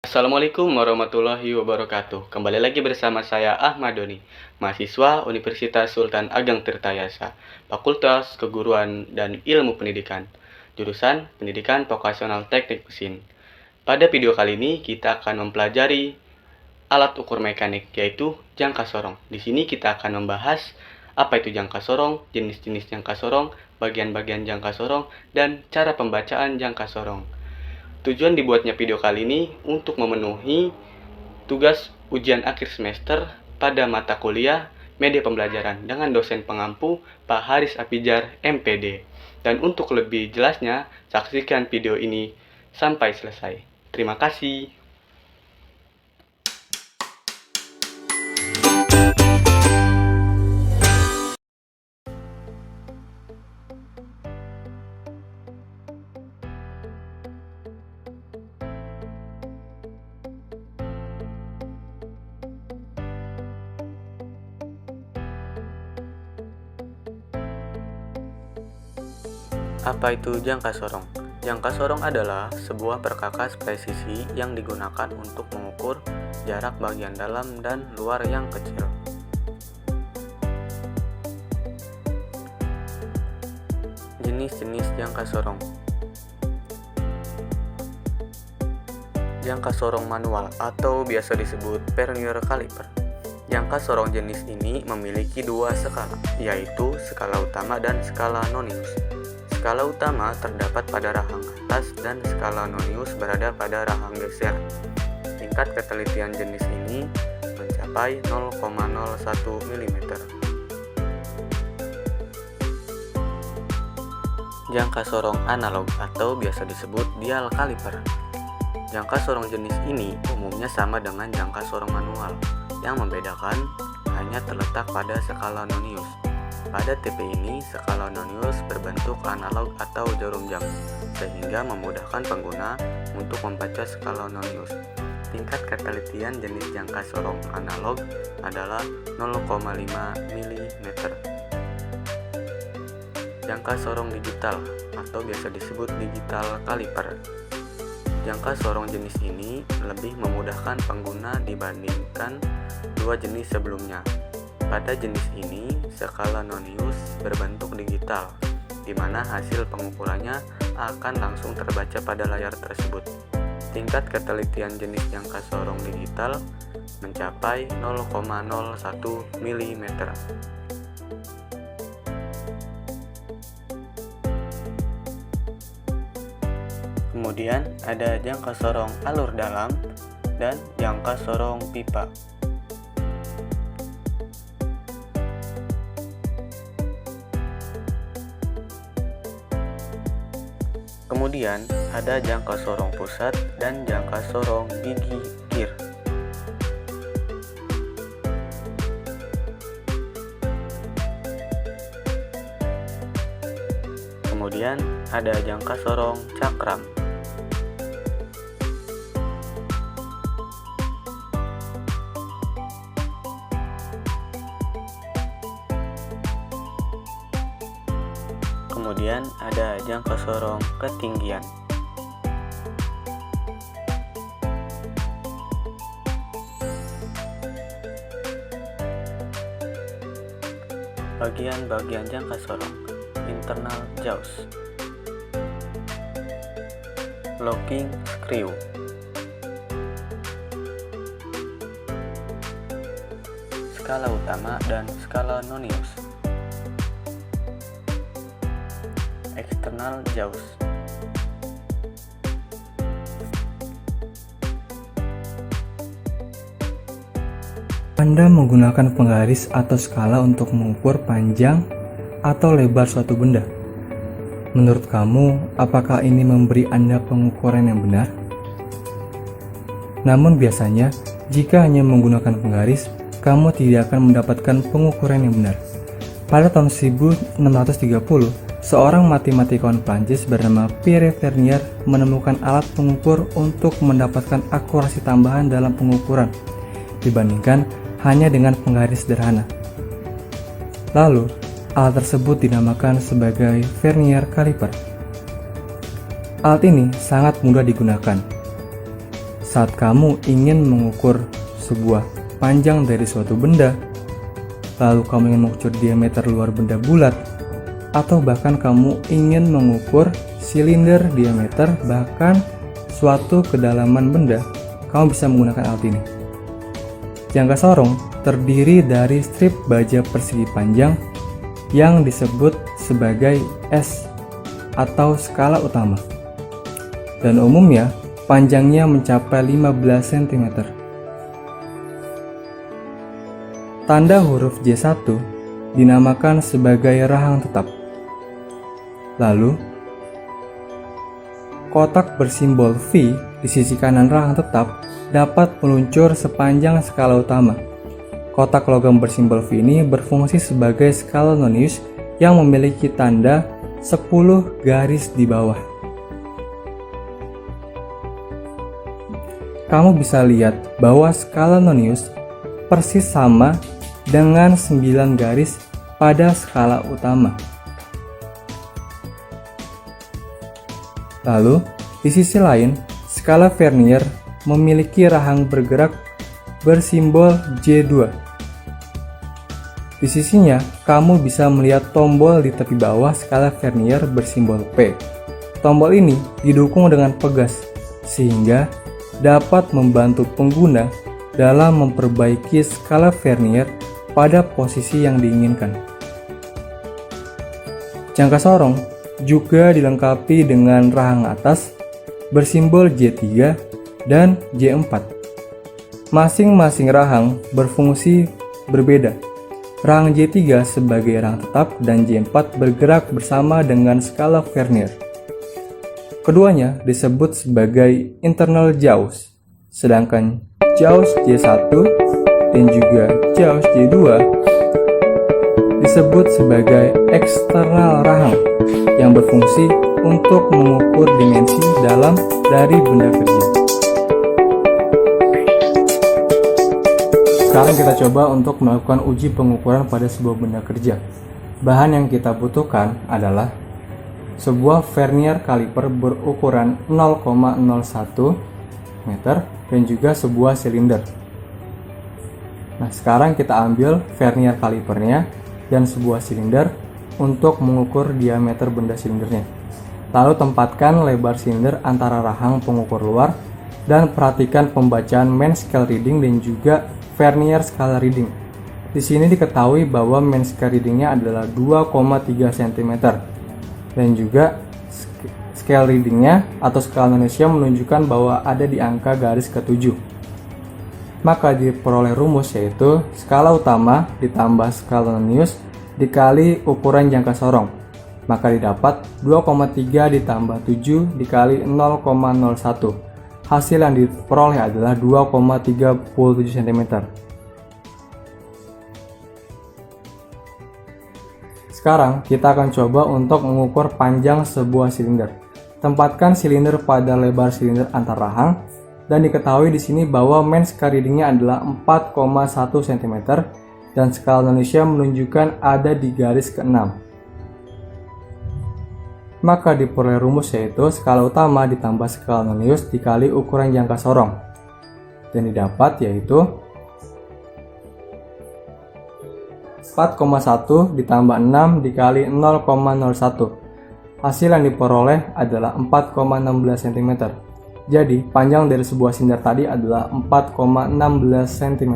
Assalamualaikum warahmatullahi wabarakatuh. Kembali lagi bersama saya Ahmad Doni, mahasiswa Universitas Sultan Ageng Tirtayasa, Fakultas Keguruan dan Ilmu Pendidikan, jurusan Pendidikan Vokasional Teknik Mesin. Pada video kali ini kita akan mempelajari alat ukur mekanik, yaitu jangka sorong. Di sini kita akan membahas apa itu jangka sorong, jenis-jenis jangka sorong, bagian-bagian jangka sorong, dan cara pembacaan jangka sorong. Tujuan dibuatnya video kali ini untuk memenuhi tugas ujian akhir semester pada mata kuliah media pembelajaran dengan dosen pengampu Pak Haris Apijar, MPD. Dan untuk lebih jelasnya, saksikan video ini sampai selesai. Terima kasih. Apa itu jangka sorong? Jangka sorong adalah sebuah perkakas presisi yang digunakan untuk mengukur jarak bagian dalam dan luar yang kecil. Jenis-jenis jangka sorong. Jangka sorong manual atau biasa disebut vernier caliper. Jangka sorong jenis ini memiliki dua skala, yaitu skala utama dan skala nonius. Skala utama terdapat pada rahang atas dan skala nonius berada pada rahang geser. Tingkat ketelitian jenis ini mencapai 0,01 mm. Jangka sorong analog atau biasa disebut dial caliper. Jangka sorong jenis ini umumnya sama dengan jangka sorong manual. Yang membedakan hanya terletak pada skala nonius. Pada tipe ini, skala nonius berbentuk analog atau jarum jam, sehingga memudahkan pengguna untuk membaca skala nonius. Tingkat ketelitian jenis jangka sorong analog adalah 0,5 mm. Jangka sorong digital atau biasa disebut digital caliper. Jangka sorong jenis ini lebih memudahkan pengguna dibandingkan dua jenis sebelumnya. Pada jenis ini, skala nonius berbentuk digital, di mana hasil pengukurannya akan langsung terbaca pada layar tersebut. Tingkat ketelitian jenis jangka sorong digital mencapai 0,01 mm. Kemudian ada jangka sorong alur dalam dan jangka sorong pipa. Kemudian ada jangka sorong pusat dan jangka sorong gigi gear. Kemudian ada jangka sorong cakram. Kemudian ada jangka sorong ketinggian. Bagian-bagian jangka sorong: internal jaws, locking screw, skala utama dan skala nonius, external jaws. Anda menggunakan penggaris atau skala untuk mengukur panjang atau lebar suatu benda. Menurut kamu, apakah ini memberi Anda pengukuran yang benar? Namun biasanya, jika hanya menggunakan penggaris, kamu tidak akan mendapatkan pengukuran yang benar. Pada tahun 1630, seorang matematikawan Prancis bernama Pierre Vernier menemukan alat pengukur untuk mendapatkan akurasi tambahan dalam pengukuran dibandingkan hanya dengan penggaris sederhana. Lalu, alat tersebut dinamakan sebagai vernier caliper. Alat ini sangat mudah digunakan. saat kamu ingin mengukur sebuah panjang dari suatu benda, lalu kamu ingin mengukur diameter luar benda bulat, atau bahkan kamu ingin mengukur silinder diameter bahkan suatu kedalaman benda, kamu bisa menggunakan alat ini. Jangka sorong terdiri dari strip baja persegi panjang yang disebut sebagai S atau skala utama, dan umumnya panjangnya mencapai 15 cm. Tanda huruf J1 dinamakan sebagai rahang tetap. Lalu, kotak bersimbol V di sisi kanan rahang tetap dapat meluncur sepanjang skala utama. Kotak logam bersimbol V ini berfungsi sebagai skala Nonius yang memiliki tanda 10 garis di bawah. Kamu bisa lihat bahwa skala Nonius persis sama dengan 9 garis pada skala utama. Lalu, di sisi lain, skala Vernier memiliki rahang bergerak bersimbol J2. Di sisinya, kamu bisa melihat tombol di tepi bawah skala Vernier bersimbol P. Tombol ini didukung dengan pegas, sehingga dapat membantu pengguna dalam memperbaiki skala Vernier pada posisi yang diinginkan. Jangka sorong juga dilengkapi dengan rahang atas bersimbol J3 dan J4. Masing-masing rahang berfungsi berbeda. Rahang J3 sebagai rahang tetap dan J4 bergerak bersama dengan skala Vernier. Keduanya disebut sebagai internal jaws, sedangkan jaws J1 dan juga jaws J2 disebut sebagai eksternal rahang yang berfungsi untuk mengukur dimensi dalam dari benda kerja. Sekarang kita coba untuk melakukan uji pengukuran pada sebuah benda kerja. Bahan yang kita butuhkan adalah sebuah Vernier kaliper berukuran 0,01 meter dan juga sebuah silinder. Nah, sekarang kita ambil Vernier kalipernya dan sebuah silinder untuk mengukur diameter benda silindernya. Lalu tempatkan lebar silinder antara rahang pengukur luar dan perhatikan pembacaan main scale reading dan juga Vernier scale reading. Di sini diketahui bahwa main scale readingnya adalah 2,3 cm dan juga scale readingnya atau skala Indonesia menunjukkan bahwa ada di angka garis ke-7. Maka diperoleh rumus yaitu skala utama ditambah skala Nonius dikali ukuran jangka sorong. Maka didapat 2,3 ditambah 7 dikali 0,01. Hasil yang diperoleh adalah 2,37 cm. Sekarang kita akan coba untuk mengukur panjang sebuah silinder. Tempatkan silinder pada lebar silinder antar rahang dan diketahui di sini bahwa main scale readingnya adalah 4,1 cm dan skala Indonesia menunjukkan ada di garis ke-6. Maka diperoleh rumus yaitu skala utama ditambah skala Nonius dikali ukuran jangka sorong dan didapat yaitu 4,1 ditambah 6 dikali 0,01. Hasil yang diperoleh adalah 4,16 cm. Jadi panjang dari sebuah silinder tadi adalah 4,16 cm.